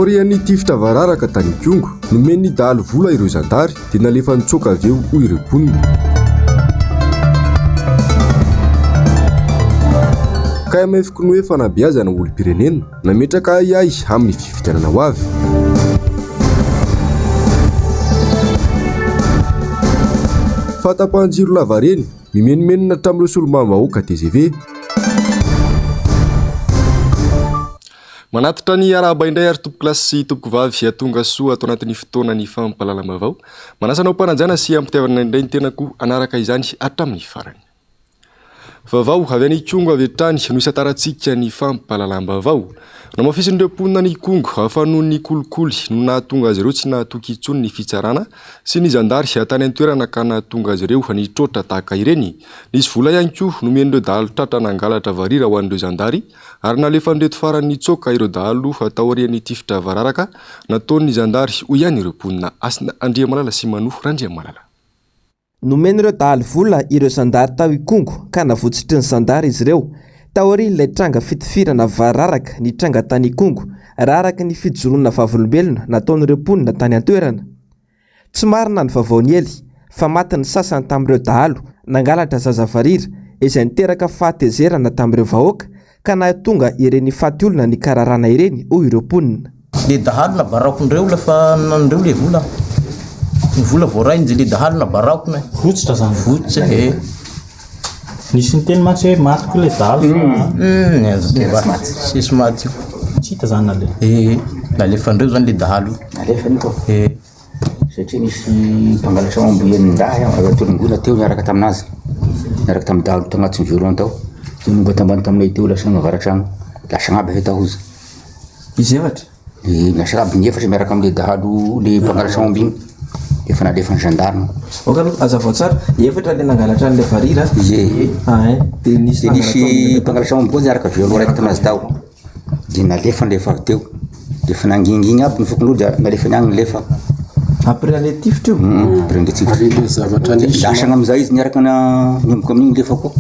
taorian'ny tifitra vararaka tany Kongo nomeny dahalo vola ireo zandary dia nalefa nitsoaka avy eo hoy ireo mponina. KMF Knoe fanabeazana olom-pirenena nametraka ay amin'ny fifidianana ho avy. Fahatapahan-jiro lavareny mimenomenona tamin'ireo solombavambahoaka TGV. Manatitra ny arahaba indray ary tompo klasy sy tompo vavy atonga soa atao anatin'ny fotoanany fampalalambavao. Manasana ho mpanajana sy ampitiavana indray ny tenako anaraka izany hatramin'ny farany. Vavao avy any Kongo avy hatrany no isataratsika ny fampalalambavao. Namafisin'ireo mponina ny Kongo hafa noho ny kolikoly no nahatonga azy ireo tsy nahatoky intsony ny fitsarana sy ny zandary atany an-toerana ka nahatonga azy ireo nitrotra tahaka ireny. Nisy vola ihany koa nomen'ireo dahalo tratra nangalatra varira ho an'ireo zandary ary nalefan'reto farany nitsoaka ireo dahalo taorian'ny tifitra vararaka nataon'ny zandary ho ihany ireo mponina. Asina Andriamalala sy Manoho Randriamalala. Nomen'ireo dahalo vola ireo zandary tao i Kongo ka navotsitry ny zandary izy ireo. Taori ilay tranga fitifirana vararaka ny tranga tany Kongo raraka ny fijoroana vavolombelona nataon'ireo mponina tany an-toerana. Tsy marina ny vavaony ely fa maty ny sasany tamin'ireo dahalo nangalatra zazavarira izay niteraka fahatezerana tamin'ireo vahoaka ka nahatonga ireny faty olona ny kararana ireny hoy ireo mponina. Le dahalo na baraokondreo lafa nanandreo le vola. Ny vola voarainy je le dahalo na baraokona. Votsitra zany. Votsitra Nisy ny teny matsy hoe maty koa le dahalo. Sisy maty io. Tsy hita zany nale. Nalefandreo zany le dahalo. Nalefany koa. Satria nisy mpangalatra mamboen'ny ndahy atolongona teo niaraka taminazy. Niaraka tamin'ny dahalo tagnatin'ny violon tao. Teo nonga tambany taminay teo lasa navaratra lasa agnaby heta hozy. Izy efatra? Lasa agnaby ny efatra miaraka amin'le dahalo le mpangalatra mambiny. Efa nalefa ny gendarme. Okalo azavao tsara efatra le nangalatra an'le varira. Dia nisy mpangalatra mamboa niaraka violon raiky taminazy tao. Dia nalefa ny lefa teo. Dia efa nanginginy aby ny fokon'olo dia nalefa ny agny lefa. Après le tifitra io? Après le tifitra. Lasa amin'izay izy niaraka niomboka amin'igny lefa koa.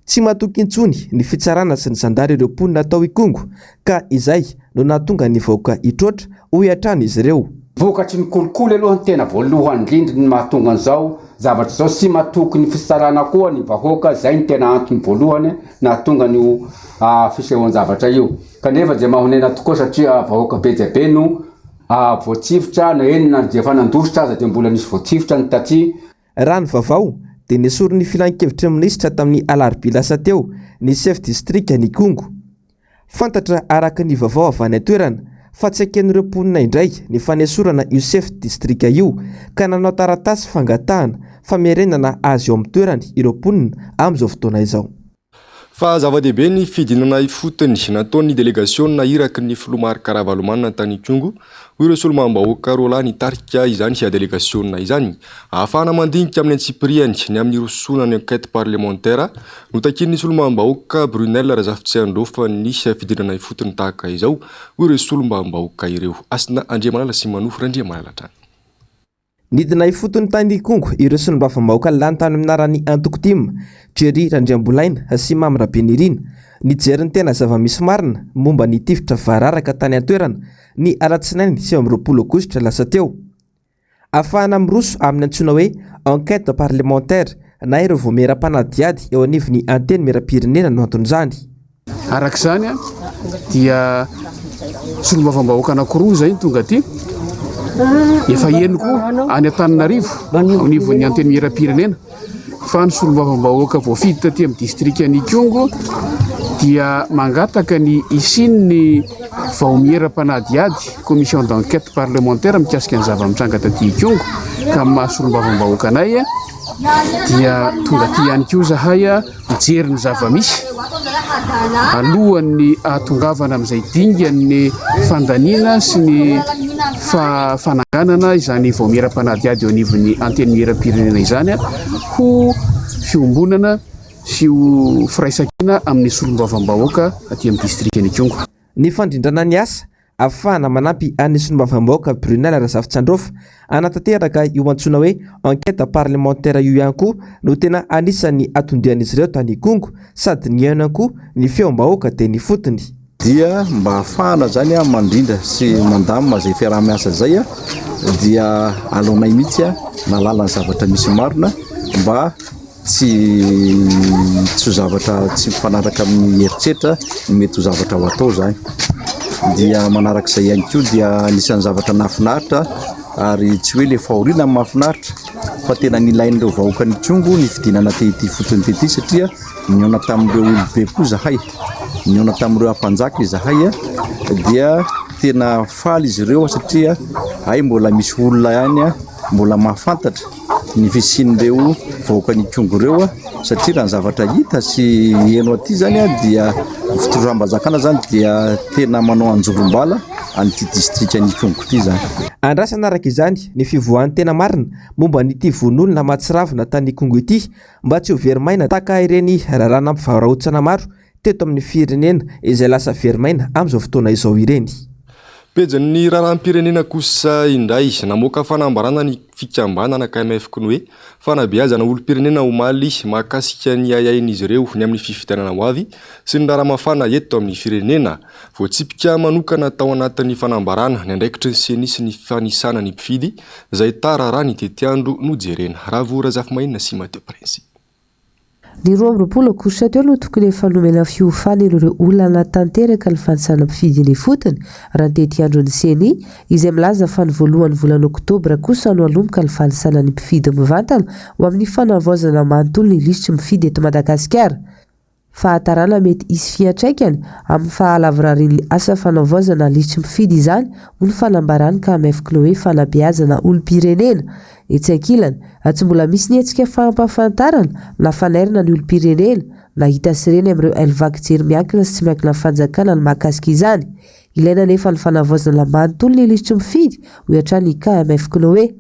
Tsy mahatoky intsony ny fitsarana sy ny zandary ireo mponina tao i Kongo ka izay no nahatonga ny vahoaka hitroatra hoy hatrany izy ireo. Vokatry ny kolikoly aloha ny tena voalohany indrindra ny mahatonga an'izao zavatra zao sy mahatoky ny fitsarana koa ny vahoaka zay ny tena antony voalohany nahatonga ny fisehoany zavatra io. Kanefa je mahonena tokoa satria vahoaka be dia be no voatsifitra na eny na jefa nandositra aza dia mbola nisy voatsifitra ny taty. Raha ny vavao dia nisoro ny filan-kevitry minisitra tamin'ny alarobia lasa teo ny chef district ny Kongo. Fantatra araka ny vavao avy any an-toerana fa tsy haken'ireo mponina indray ny fanesorana io chef district io ka nanao taratasy fangatahana famerenana azy eo amin'ny toerany ireo mponina amin'izao fotoana izao. Fa zava-dehibe ny fidinana ifotony nataon'ny delegasion nahiraky ny Filomary Karavalomanina tany Kongo hoy ireo solombavambahoaka roa lahy nitarika izany sy delegasion izany ahafahana mandinika amin'ny antsipiriany ny amin'ny rosona ny enquête parlementaire notakin'ny solombavambahoaka Brunel Razafintseandro fa nisy fidinana ifotony tahaka izao hoy ireo solombavambahoaka ireo. Asina Andriamalala sy Manoho Randriamalala trany. Nidina ifotony tany Kongo ireo solombavambahoaka lany tany amin'arany Antokotima, Jerry Randriambolaina sy Mamy Rabenirina nijery ny tena zava-misy marina momba ny tifitra vararaka tany an-toerana ny alatsinainy 20 Aogositra lasa teo. Afahana miroso amin'ny antsoina hoe enquête parlementaire na ireo voamera-panadiady eo anivon'ny anteny mera-pirenena no anton'izany. Arak'izany dia solombavambahoaka anankiroa zay tonga aty. Efa eny koa any Antananarivo ao nivon'ny anteny mera-pirenena fa ny solombavambahoaka voafidy taty amin'ny district ny Kongo dia mangataka ny isin'ny vaomera-panadiady commission d'enquête parlementaire mikasika ny zava-mitranga taty Kongo ka mahasolombavambahoaka anay dia tonga aty ihany koa zahay mijery ny zava-misy alohan'ny ahatongavana amin'izay dingan'ny fandaniana sy ny fananganana izany vaomera-panadiady eo anivon'ny anteny mera-pirenena izany ho fiombonana sy ho firaisankina amin'ny solombavambahoaka aty amin'ny district ny Kongo. Ny fandrindrana ny asa afahana manampy an'ny solombavambahoaka Brunel Razafintseandro anatanteraka io antsoina hoe enquête parlementaire io ihany koa no tena anisan'ny atondian'izy ireo tany Kongo sady ny ihany koa ny feom-bahoaka dia ny fotony. dia mba hahafahana zany a mandrindra sy mandamina zay fiarah-miasa zay a dia alaonay mihitsy a nalalany zavatra misy marina mba tsy ho zavatra tsy mifanaraka amin'ny heritreritra mety ho zavatra ho atao zany. Dia manarak'izay ihany koa dia anisan'ny zavatra nahafinaritra ary tsy hoe le fahoriana amin'ny mahafinaritra fa tena nilain'ireo vahoaka ny Kongo ny fidinana tehity fotony tehity satria niona tamin'ireo olobe koa zahay, niona tamin'ireo ampanjaka izahay a dia tena faly izy ireo satria ay mbola misy olona ihany a mbola mahafantatra ny fisian'ireo vahoaka ny Kongo ireo a satria raha ny zavatra hita sy heno aty zany a dia fitondram-bazakana zany dia tena manao anjolom-bala an'ity distrika ny Kongo ity zany. Andrasana araka izany ny fivoahan'ny tena marina momba n'ity vonolona mahatsiravina tany Kongo ity mba tsy ho verimaina taka ireny rarana mpivarotsana maro teto amin'ny firenena izay lasa verimaina amin'izao fotoana izao ireny. Pejin'ny raharam-pirenena kosa indray namoaka fanambarana ny fikambanana KMF ny hoe fanabeazana olo-pirenena omaly mahakasika ny ayain'izy ireo ny amin'ny fifidianana ho avy sy ny raramafana eto amin'ny firenena voatsipika manokana tao anatin'ny fanambarana ny andraikitry ny seny sy ny fanisana ny mpifidy izay tarara ny tetiandro nojerena. Ravora Zafimaina sy Mateo Prince. Ny 12 aogositra teo no tokony efa nomena fiofana ireo olana tanteraka ny fanisana mpifidy ny fotony raha ny tetiandro ny seny izay milaza fa ny voalohany volana oktobra kosa no alomboka ny fanisana ny mpifidy mivantana ho amin'ny fanavaozana manontolo ny lisitry mifidy eto Madagasikara. Fahatarana mety isy fiantraikany amin'ny fahalavrariny asa fanavaozana lisitry mifidy izany ho ny fanambarany KMF hoe fanabeazana olo-pirenena. Etsy ankilany, tsy mbola misy ny hetsika fahampahafantarana na fanairina ny olo-pirenena na hita sireny amin'ireo elvaky jery miankina sy tsy miankina fanjakana ny mahakasika izany. Ilaina nefa ny fanavaozana manontolo ny lisitry mifidy ho hatrany KMF hoe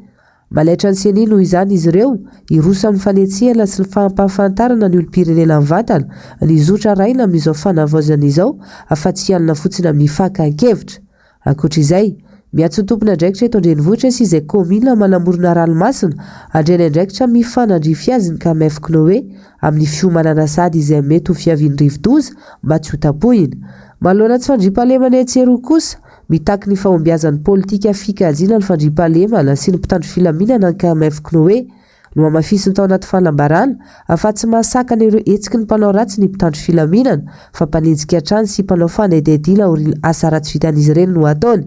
malaitra ny seny noho izany izy ireo irosa amin'ny fanetsihana sy ny fahampahafantarana ny olo-pirenena mivantana ny zotra raina amin'izao fanavaozana izao afa-tsy hanina fotsiny amin'ny faka-kevitra. Ankoatr'izay, miatso tompona andraikitra eto Andrenivohitra sy izay komina manamorona ranomasina andreny andraikitra mifanandrify azy ny KMF hoe amin'ny fiomanana sady izay mety ho fiavian'ny rivo-doza mba tsy ho tapohina. Manoloana tsy fandriampahalemana etsero kosa mitaky ny fahombiazan'ny politika fikajiana ny fandriampahalemana sy ny mpitandro filaminana ny KMF hoe no amafisiny tao anaty fahalambarana afa-tsy mahasakana ireo etsiky ny mpanao ratsy ny mpitandro filaminana fa mpanenjika hatrany sy mpanao fanadihadiana orin'ny asa ratsy vitan'izy ireny no ataony.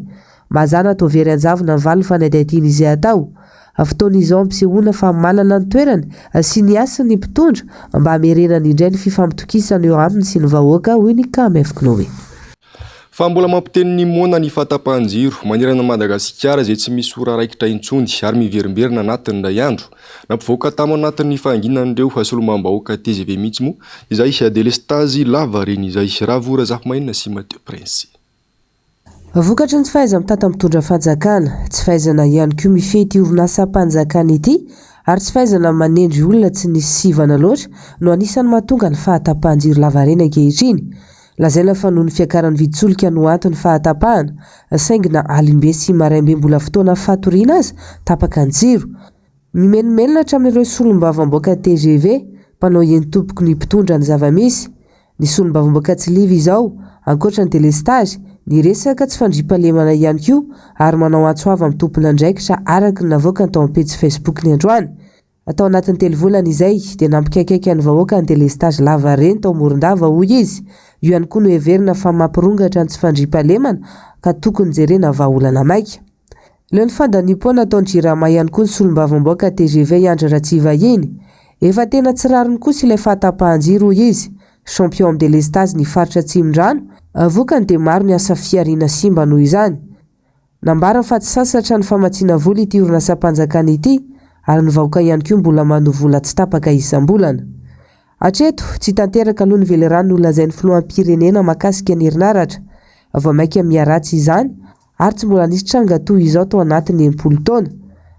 Mazana atao very anjavona ny valo fanadihadiana izay atao. Fotoan'izao ampisehoana fa manana ny toerany sy ny asany ny mpitondra mba hamerenany indray ny fifampitokisana eo aminy sy ny vahoaka hoy ny KMF hoe. Fa mbola mampiteny ny mona ny fahatapahan-jiro manerana Madagasikara izay tsy misy ora raikitra intsony ary miverimberina anatin'ny iray andro. Nampivoaka tamo anatin'ny fanginan'ireo hasolomam-bahoaka TGV mihitsy moa izay delestazy lava reny izay. Ravora Zafimaina sy Mateo Prince. Vokatry ny tsy fahaiza mitata mitondra fanjakana, tsy fahaizana ihany koa mifety orinasa mpanjakana ity ary tsy fahaizana manendry olona tsy nisy sivana loatra no anisan'ny mahatonga ny fahatapahan-jiro lavareny ankehitriny. Lazaina fa noho ny fiakaran'ny viditsolika no antony fahatapahana, saingina alimbe sy maraimbe mbola fotoana fatoriana azy tapaka ny jiro. Mimenomenona hatramin'ireo solombavam-boaka TGV, mpanao eny tompoky ny mpitondra ny zavamisy. Ny solombavam-boaka tsy livy izao, ankoatra ny delestage, ny resaka tsy fandriampahalemana ihany koa ary manao antsoava amin'ny tompona andraikitra araka ny navoaka tao amin'ny pejy Facebook ny androany. Atao anatin'ny telo volana izay dia nampikaikaika ny vahoaka ny delestage lava reny tao Morondava hoy izy. Io ihany koa no heverina fa mampirongatra ny tsy fandriampahalemana ka tokony jerena vahaolana maika. Leo ny fandaniam-poana ataon'ny Jirama ihany koa ny solombavam-boaka TGV Andry Ratsivahiny. Efa tena tsy rariny kosa ilay fahatapahan-jiro hoy izy. Champion amin'ny delestage ny faritra Tsimondrano, avokany dia maro ny asa fiariana simba noho izany. Nambara fa tsy sasatra ny famatsiana vola ity orinasa mpanjakana ity ary ny vahoaka ihany koa mbola manohy vola tsy tapaka isam-bolana. Hatreto, tsy tanteraka aloha ny velerany no lazain'ny filoham-pirenena mahakasika ny herinaratra. Vao maika miaratsy izany ary tsy mbola nisy tranga toy izao tao anatin'ny 80 taona.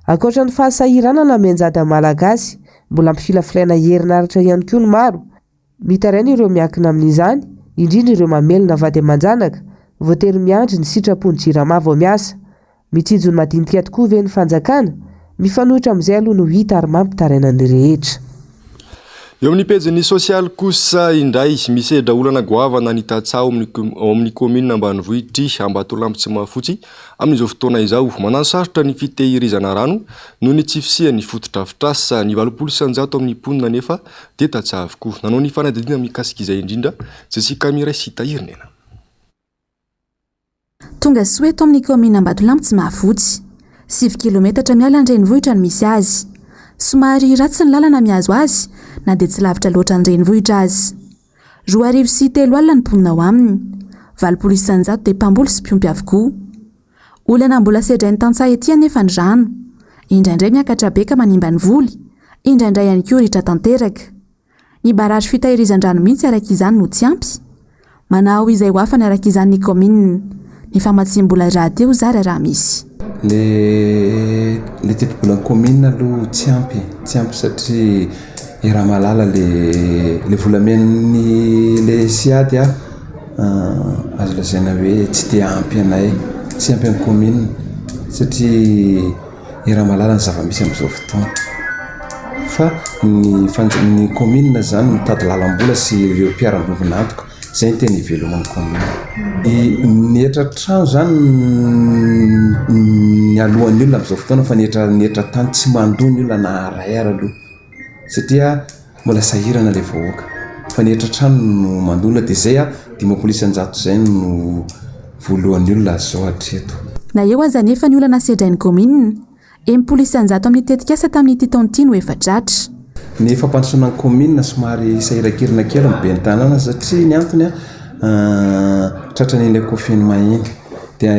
Ankoatra ny fahasahirana na menjada malagasy, mbola ampifilafilaina herinaratra ihany koa ny maro. Mitaraina ireo miankina amin'izany, indrindra ireo mamelona vady aman-janaka, voatery miandry ny sitrapony Jirama vao miasa. Mitsinjo ny madinika tokoa ve ny fanjakana? Mifanohitra amin'izay aloha no hita ary mampitaraina ny rehetra. eo amin'ny pejiny sosialy kosa indray misedra olana goavana ny tatsao amin'ny commune ambanivohitry Ambatolampy tsy mahafotsy amin'izao fotoana izao manano sarotra ny fitehirizana rano noho ny tsy fisian'ny fotodrafitrasa ny 80% amin'ny ponina nefa dia tatsa avokoa nanao ny fanadidina mikasika izay indrindra Jessica Miray sy Tahirnena. Tonga Soweto amin'ny commune Ambatolampy tsy mahafotsy 7 kilometatra miala an-drenivohitra no misy azy. Somary ratsy ny lalana miazo azy na dia tsy lavitra loatra an-drenivohitra azy. 2:03 alina ny ponina ao aminy. 80% dia mpamboly sy mpiompy avokoa. Olana mbola sedrain'ny tantsaha ety anefa ny rano. Indraindray miakatra beka manimba ny voly, indraindray ihany koa ritra tanteraka. Ny barrage fitahirizan-drano mihitsy araka izany no tsy ampy. Manao izay ho afany araka izany ny commune. Ny famatsim-bola rahateo zara raha misy. Le teti-bola commune aloha tsy ampy satria i raha malala le volamen'ny le siady azo lazaina hoe tsy dia ampy anay, tsy ampy amin'ny commune satria i raha malala ny zava-misy amin'izao fotoana. Fa ny commune zany mitady lalam-bola sy ireo mpiara-bombonatoka zay ny tena iveloman'ny commune. Ny etra-trano zany ny alohan'ny olona amin'izao fotoana fa ny etra-tany tsy mandoa ny olona na ray ara aloha satria mbola sahirana le vahoaka fa ny etra-trano no mandoa dia zay 10% zay no voalohan'ny olona zao hatreto. Na eo aza nefa ny olana sedrain'ny commune 10% amin'ny tetikasa tamin'ny taona no efa dratra. Ny fampandrosoana ny commune somary sahiran-kirina kely mibe ny tanàna satria ny antony tratran'ilay confinement iny dia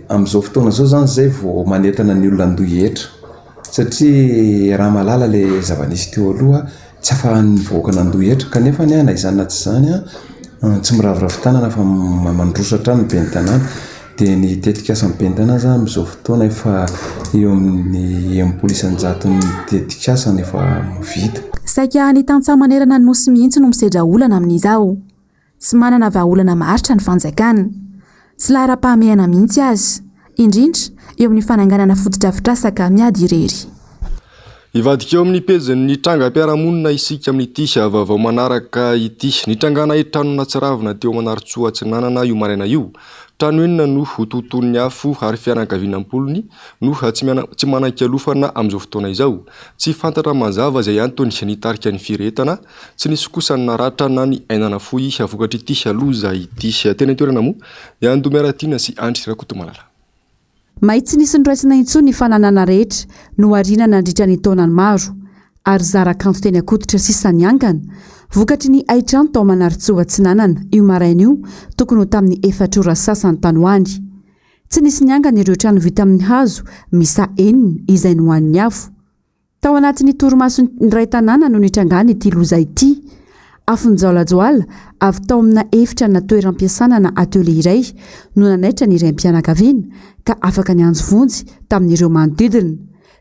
amin'izao fotoana zao zany zay vao manentana ny olona andohetra satria raha malala le zava-nisy teo aloha tsy afahan'ny vahoaka nandohetra kanefa na izany na tsy izany tsy miravoravo tanana fa mandrosatra ny be ny tanàna dia ny tetikasa mibe ny tanàna zany amin'izao fotoana efa eo amin'ny 10% ny tetikasa nefa vita. Saika ny tantsaha manerana ny nosy mihitsy no misedra olana amin'izao. Tsy manana vahaolana maharitra ny fanjakana. Tsy lahara-pahamehana mihitsy azy, indrindra eo amin'ny fananganana fotodrafitrasa ka miady irery. Ivadika eo amin'ny pejiny trangam-piarahamonina isika amin'ity vaovao manaraka ity. Ny trangana trano Natsiravina teo Manaritsoa Atsinanana io maraina io. Trano enina no hototon'ny afo ary fianakaviana ampolony no tsy manan-kialofana amin'izao fotoana izao. Tsy fantatra mazava izay antony nitarika ny firetana, tsy nisy kosa ny naratra na ny ainana fohy avokatry ity loza ity. Tena toerana moa Andomeratiana sy Andry Rakotomalala. Maitsy nisy niraisina intsony ny fananana rehetra no arina nandritra ny taonany maro ary zara-kanto teny Akototra sisa niangana vokatry ny aitrano tao Manaritsoa Atsinanana io maraina io tokony ho tamin'ny 4 ora sasany tanoany. Tsy nisy niangana ireo trano vita amin'ny hazo misa 9 izay nohan'ny afo. Tao anatin'ny torimaso ny ray tanàna no nitrangana ity loza ity. Afonjaolajoala avy tao amina efitra na toeram-piasana na atelier iray no nanaitra ny raim-pianakaviana ka afaka nianjo vonjy tamin'ireo manodidina.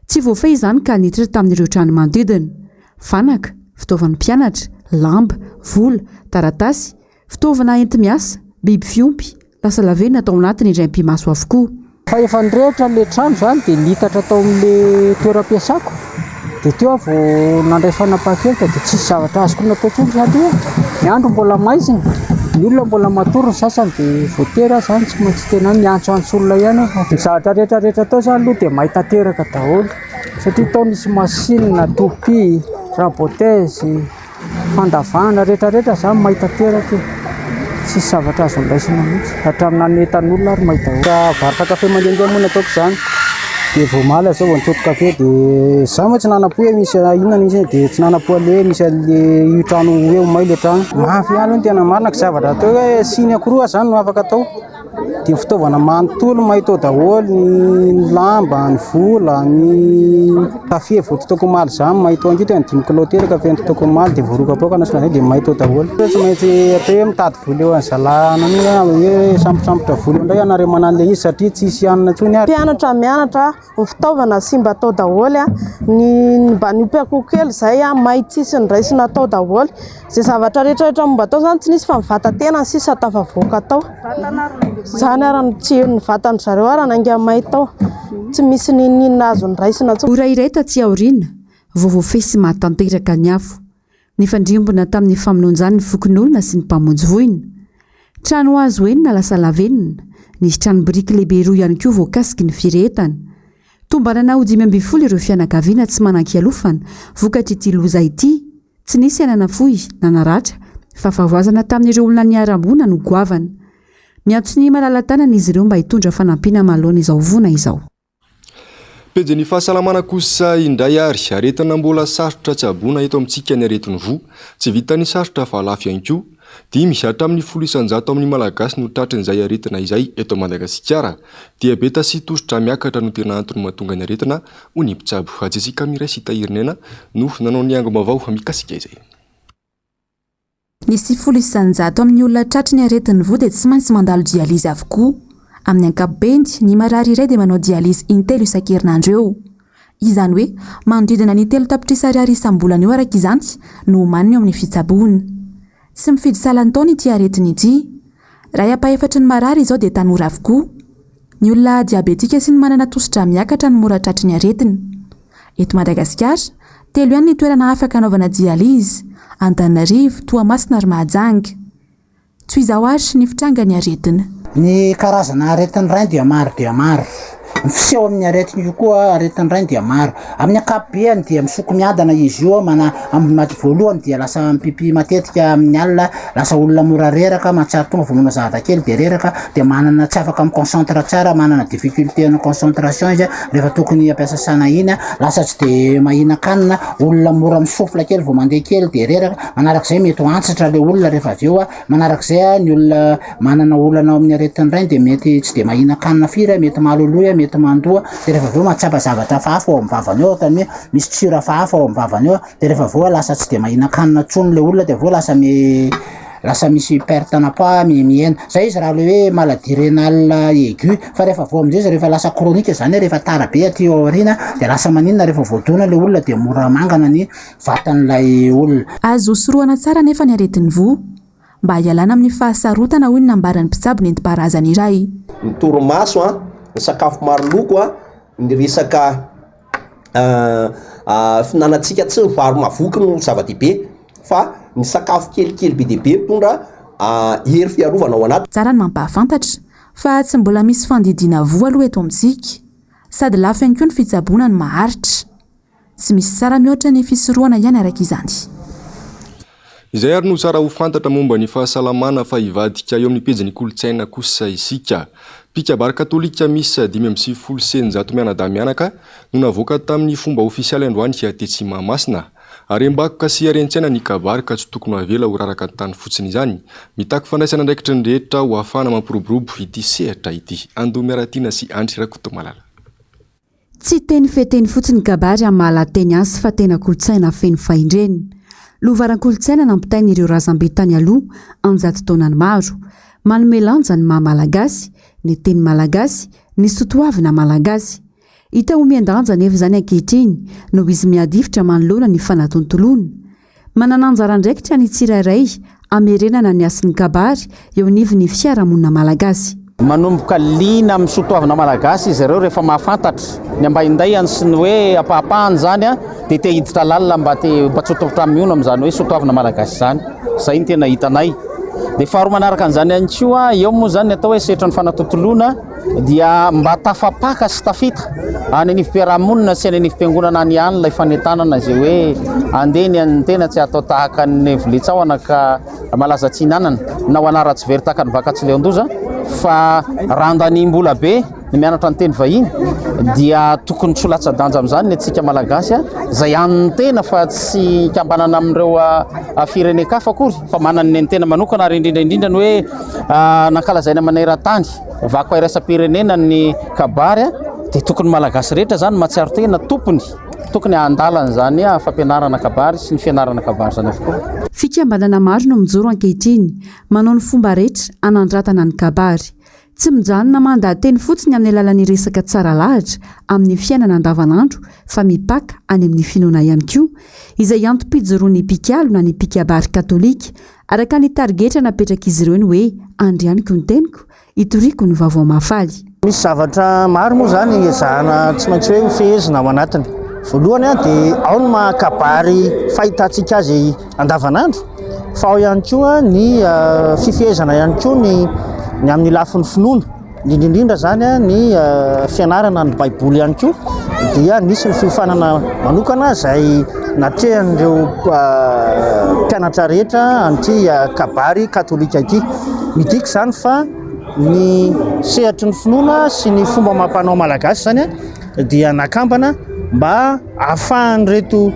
Tsy voafay izany ka niditra tamin'ireo trano manodidina. Fanaka, fitaovan'ny mpianatra, lamba, vola, taratasy, fitaovana enti-miasa, biby fiompy, lasa lavena tao anatin'ny raim-pimaso avokoa. Fa efa nirehitra le trano zany dia nitatra tao amin'le toeram-piasako. Dia teo vao nandray fanapahan-kevitra dia tsisy zavatra azoko nataontsony satria ny andro mbola maizina, ny olona mbola matory ny sasany dia voatery zany tsy maintsy tena miantsoantso olona ihany. Ny zavatra rehetrarehetra tao zany aloha dia mahita teraka daholo satria tao nisy masinina, topi, raboteze, fandavahana rehetrarehetra zany mahita teraka. Tsisy zavatra azo ndraisina mihitsy hatramin'ny nanentan'olona ary mahita varotra kafe mandehandeha mona ataoko izany. Dia vao mala zao vao nitoto kafe dia za moa tsy nanapo hoe misy inona misy dia tsy nanapo le misy io trano hoe may le trano. Mafy ihany no tena marina zavatra atao hoe siny akoroa zany no afaka atao. Dia fitaovana manontolo mahita daholo ny lamba, ny vola, ny kafe voatotoko maly zany mahita angito 5 kilô teraka kafe nitotoko maly dia voaroka paokana sy dia mahita daholo. Tsy maintsy atao hoe mitady vola eo an'zalana hoe samposampotra vola indray ianareo manano le izy satria tsisy hanina intsony ary. Mpianatra mianatra ny fitaovana simba atao daholo ny mba niopeko kely zay mahitsisy ny raisina atao daholo. Zay zavatra rehetrarehetra momba atao zany tsy nisy fa mivata tena sisa tafavoaka atao. Zany ary ny vatany zareo ary nangia mahitao tsy misy ninina azo ny raisina. Ora iray taty aoriana vovoafesy mahatanteraka ny afo. ny fandriombona tamin'ny famononjany ny fokon'olona sy ny mpamonjy voina. Trano azo enina lasa lavenina, nisy trano biriky lehibe roa ihany koa voakasiky ny firetana. Tombanana ho 520 ireo fianakaviana tsy manan-kialofana vokatry ity loza ity, tsy nisy ananafohy na naratra fa favoazana tamin'ireo olona niara-mona no goavana. Miantso ny malala-tanana izy ireo mba hitondra fanampiana maloana izao vona izao. Pejy ny fahasalamana kosa indray ary aretina mbola sarotra tsy abona eto amintsika ny aretin'ny vo, tsy vita ny sarotra fa lafo ihany koa. 5 hatramin'ny 100 amin'ny malagasy no tratrin'izay aretina izay eto Madagasikara. Dia beta sy tosotra miakatra no tena antony mahatonga ny aretina ho ny mpitsabo. Ajetsika Miray Tahirinena no nanao ny angom-baovao mikasika izay. Nisy 100 amin'ny olona tratry ny aretin'ny vo dia tsy maintsy mandalo dializy avokoa. Amin'ny ankapobeny ny marary iray dia manao dializy intelo isan-kerinandro eo. Izany hoe manodidina ny 3 tapitrisa ariary isam-bolana eo araka izany no omaniny eo amin'ny fitsaboana. Tsy mifidy salan-taona ity aretina ity. Raha ampaefatra ny marary izao dia tanora avokoa. Ny olona diabetika sy ny manana tosidra miakatra no mora tratry ny aretina. Eto Madagasikara, 3 ihany ny toerana afaka anaovana dializy: Antananarivo, Toamasina ary Mahajanga. Toizao ary ny fitrangany aretina. Ny karazana aretin'ny rainy dia maro. Miseho amin'ny aretina io koa aretin'ny rainy dia maro. Amin'ny ankapobeny dia misoko miadana izy io, amin'ny voalohany dia lasa mipipi matetika amin'ny alina, lasa olona mora reraka, mahatsara tonga vao manao zavatra kely dia reraka, dia manana tsy afaka miconcentre tsara, manana difficulté na concentration izy rehefa tokony hampiasa sana iny, lasa tsy dia mahina-kanina, olona mora misofla kely vao mandeha kely dia reraka. Manarak'izay mety ho antsatra le olona rehefa avy eo. Manarak'izay ny olona manana olana amin'ny aretin'ny rainy dia mety tsy dia mahina-kanina firy, mety maloloha, mety mandoa, dia rehefa avy eo mahatsapa zavatra fahafa ao amin'ny vavany eo, tany hoe misy tsira fahafa ao amin'ny vavany eo, dia rehefa avy eo lasa tsy dia mahina-kanina tsony le olona, dia avy eo lasa misy perte na poids mihena. Zay izy raha le hoe maladie rénale aiguë. Fa rehefa avy eo amin'izay rehefa lasa chronique zany rehefa tara be aty aoriana dia lasa maninona rehefa voadona le olona dia mora mangana ny vatan'ilay olona. Azo soroana tsara nefa ny aretin'ny vo mba hialana amin'ny fahasarotana hoy ny nambaran'ny mpitsabo nentim-paharazana iray. Ny torimaso, ny sakafo maro loko, ny resaka finanantsika tsy ny vary mavoky no zava-dehibe fa ny sakafo kelikely be dehibe mitondra hery fiarovana ao anaty. Tsara ny mampahafantatra fa tsy mbola misy fandidiana vo aloha eto amintsika, sady lafo ihany koa ny fitsaboana ny maharitra. Tsy misy tsara mihoatra ny fisorohana ihany araka izany. Izay ary no tsara ho fantatra momba ny fahasalamana fa hivadika eo amin'ny pejy ny kolotsaina kosa isika. Mpikabary katolika misy 570 mianadamianaka no navoaka tamin'ny fomba ofisialy androany tetsy Mahamasina. Ary mbakoka sy arentsaina ny kabary ka tsy tokony avela ho raraka ny tany fotsiny izany. Mitaky fandraisana ndraikitry ny rehetra ho afahana mampiroborobo ity sehatra ity. Andoha Miaratina sy Andry Rakotomalala. Tsy teny feteny fotsiny kabary amin'ny mahalateny azy fa tena kolotsaina feno faindreny. Lovaran-kolotsaina nampitainy ireo razambe tany aloha anjato taonany maro. Manome lanja ny maha-malagasy, ny teny malagasy, ny sotoavina malagasy. Hita ho miandanja nefa izany ankehitriny no izy miadifitra manoloana ny fanatontoloana. Manana anjara andraikitra ny tsirairay amerenana ny asin'ny kabary eo anivon'ny fiarahamonina malagasy. Manomboka liana amin'ny sotoavina malagasy izy ireo rehefa mahafantatra ny ambaindainy sy ny hoe apahapahany zany dia te hiditra lalina mba tsotsotra miona amin'izany hoe sotoavina malagasy zany. Izay ny tena hitanay. Dia faharoa manaraka an'izany ihany koa eo moa zany ny atao hoe setra ny fanatontoloana dia mba tafapaka sy tafita any anivim-piarahamonina sy any anivim-piangonana any ihany ilay fanentanana izay hoe andeny any tena tsy atao tahaka ny voletsahona ka malaza tsy hinanana na ho anara-tsy very tahaka ny vakatsy Leondoza fa randanimbola be ny mianatra ny teny vahiny dia tokony tsy latsa-danja amin'izany ny antsika malagasy izay an'ny tena fa tsy kambanana amin'ireo firenen-kafa akory fa manana ny tena manokana ary indrindra ny hoe nankalazaina maneran-tany vako iraisam-pirenena ny kabary dia tokony malagasy rehetra zany mahatsiaro tena tokony handalana zany fampianarana kabary sy ny fianarana kabary zany avokoa. Fikambanana maro no mijoro ankehitriny manao ny fomba rehetra anandratana ny kabary. Tsy mijanona mandahateny fotsiny amin'ny alalan'ny resaka tsara lahatra amin'ny fiainana andavanandro fa mipaka any amin'ny finoana ihany koa izay antom-pijoroan'ny mpikalo na ny mpikabary katolika araka ny targetra napetraka izy ireo ny hoe andrianiko ny teniko itoriako ny vaovao mahafaly. Misy zavatra maro moa zany ezahana tsy maintsy hoe fehezina ao anatiny. voalohany dia ao ny mahakabary fahitantsika azy andavanandro fa ao ihany koa ny fifehezana ihany koa ny amin'ny lafin'ny finoana indrindrindra zany ny fianarana ny baiboly ihany koa dia nisy ny fiofanana manokana izay natrehan'ireo mpianatra rehetra an'ity kabary katolika ity. Midika izany fa ny sehatry ny finoana sy ny fomba mampanao malagasy zany dia nakambana mba ahafahan'ny reto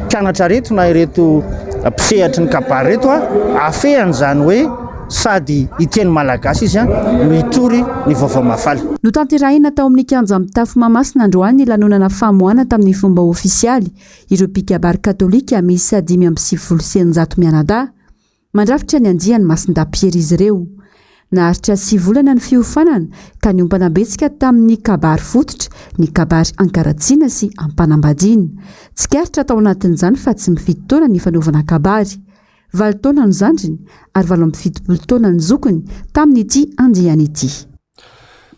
mpianatra reto na ireto mpisehatry ny kabary reto afehany zany hoe sady iteny malagasy izy no hitory ny vaovao mafaly. No tanterahina tao amin'ny kianja mitafy Mahamasina androany ny lanonana famoahana tamin'ny fomba ofisialy ireo mpikabary katolika misy 570 mianadahy mandrafitra ny andiany Masindapiera izy ireo. Naharitra 9 volana ny fiofanana ka niompana betsika tamin'ny kabary fototra, ny kabary ankaratsiana sy ampanambadiana. Tsikaritra tao anatin'izany fa tsy mifidy taona ny fanaovana kabary. 7 taona ny zandriny ary 7 taona ny zokony tamin'ity andiany ity.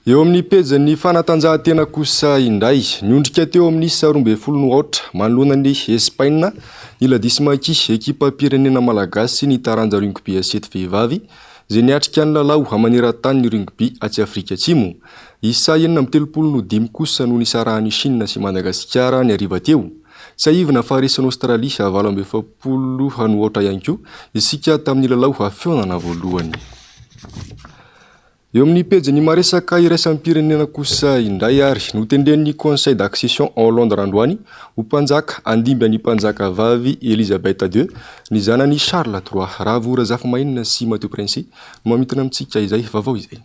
Eo amin'ny pejany fanatanjahantena kosa indray niondrika teo amin'ny 12 manoloana ny Espaina ny Ladismaki ekipa pirenena malagasy ny taranja rugby asety vehivavy izay niatrika ny lalao amaneran-tany ny rugby aty Afrika Atsimo. Isa 75 kosa no nisarahany Chine sy Madagasikara ny hariva teo. Saivina faharesan'ny Aostralia 27 no ohatra ihany koa isika tamin'ny lalao afeonana voalohany. Eo amin'ny pejany maresaka iraisan'ny pirenena kosa indray ary notendren'ny Conseil d'accession Hollande randroany ho mpanjaka andimby any mpanjaka vavy Elisabeth II ny zanany Charles III. Raha vora Zafimainina sy Mathieu Prince no mamitana amintsika izay vaovao izay.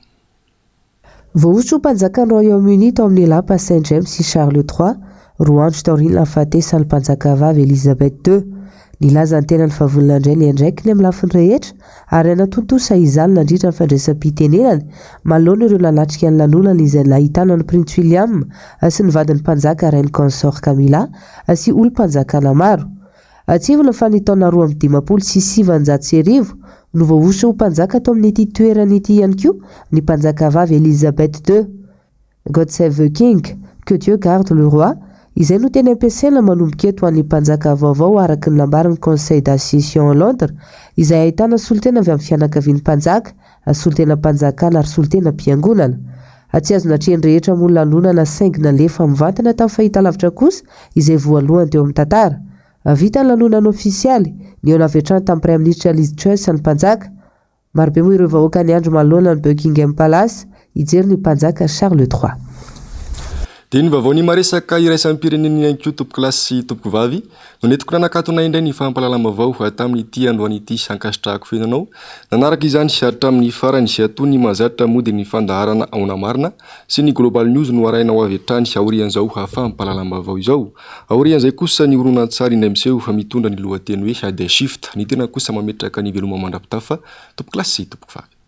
Voaotro mpanjaka Royaume-Uni tao amin'ny lapa Saint James sy Charles III roa andro taorina nahafatesany mpanjaka vavy Elisabeth II. Nilaza ny tena ny fahavonona ny andraikiny amin'ny lafiny rehetra ary anatontosa izany nandritra ny fandraisam-pitenenany manoloana ireo lalatrika ny lanonana izay nahitana ny Prince William sy ny vadiny mpanjaka Reine Consort Camilla sy olom-panjakana maro. Atsivona fa ny taona 2019 no voaositra ho mpanjaka tao amin'ity toerana ity ihany koa ny mpanjaka vavy Elisabeth II. God save the King, que Dieu garde le roi. Izay no tena ampiasaina manomboka eto an'ny mpanjaka vaovao araka ny lambarin'ny Conseil d'accession Londres izay ahitana solitena avy amin'ny fianakavian'ny mpanjaka, solitena mpanjakana ary solitena mpiangonana. Tsy azo natrehan'ny rehetra moa lanonana saingina lefa mivantana tamin'ny fahitalavitra kosa izay voalohany teo amin'ny tantara. Vita ny lanonana ofisialy ny eo navetrany tamin'ny Prime Ministre Liz Truss ny mpanjaka. Marobe moa ireo vahoaka ny andro manoloana ny Buckingham Palace hijery ny mpanjaka Charles III. Dia ny vaovao ny maresaka iraisan'ny pirenena ihany koa tompoko lahy sy tompoko vavy no netiko nanakatona indray ny fahampalalam-bavao tamin'ity androany ity sankasitrahako fenanao. Nanaraka izany hatramin'ny farany sy atony mahazatra mody ny fandaharana aona marina sy ny Global News no araina ho avy hatrany aorian'izao fahampalalam-bavao izao. Aorian'izay kosa ny horonan-tsary indray miseho fa mitondra ny lohateny hoe The Shift ny tena kosa mametraka ny veloma mandrapitafa tompoko lahy sy tompoko vavy.